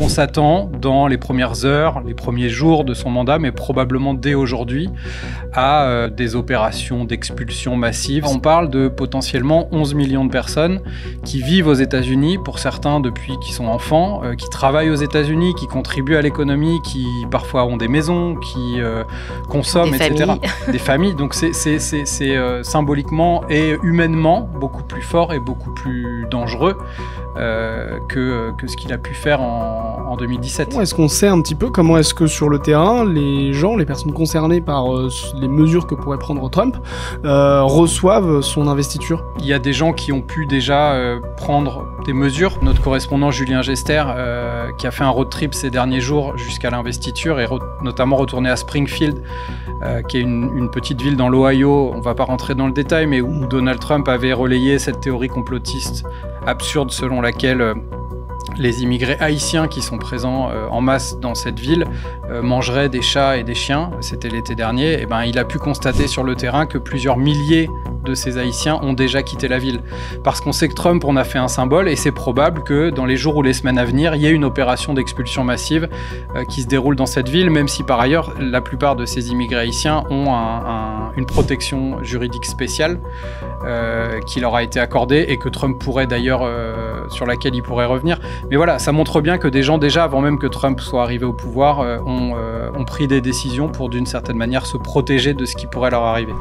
On s'attend dans les premières heures, les premiers jours de son mandat, mais probablement dès aujourd'hui, à des opérations d'expulsion massive. On parle de potentiellement 11 millions de personnes qui vivent aux États-Unis, pour certains depuis qu'ils sont enfants, qui travaillent aux États-Unis, qui contribuent à l'économie, qui parfois ont des maisons, qui consomment, etc. Des familles. Donc c'est symboliquement et humainement beaucoup plus fort et beaucoup plus dangereux que ce qu'il a pu faire en 2017. Est-ce qu'on sait un petit peu comment est-ce que sur le terrain, les personnes concernées par les mesures que pourrait prendre Trump, reçoivent son investiture? Il y a des gens qui ont pu déjà prendre des mesures. Notre correspondant Julien Gester, qui a fait un road trip ces derniers jours jusqu'à l'investiture et notamment retourné à Springfield, qui est une petite ville dans l'Ohio, on ne va pas rentrer dans le détail, mais où Donald Trump avait relayé cette théorie complotiste absurde selon laquelle les immigrés haïtiens qui sont présents en masse dans cette ville mangeraient des chats et des chiens. C'était l'été dernier. Et il a pu constater sur le terrain que plusieurs milliers de ces Haïtiens ont déjà quitté la ville. Parce qu'on sait que Trump en a fait un symbole et c'est probable que dans les jours ou les semaines à venir, il y ait une opération d'expulsion massive qui se déroule dans cette ville, même si par ailleurs, la plupart de ces immigrés haïtiens ont une protection juridique spéciale qui leur a été accordée et que Trump pourrait d'ailleurs, sur laquelle il pourrait revenir. Mais voilà, ça montre bien que des gens déjà, avant même que Trump soit arrivé au pouvoir, ont pris des décisions pour d'une certaine manière se protéger de ce qui pourrait leur arriver.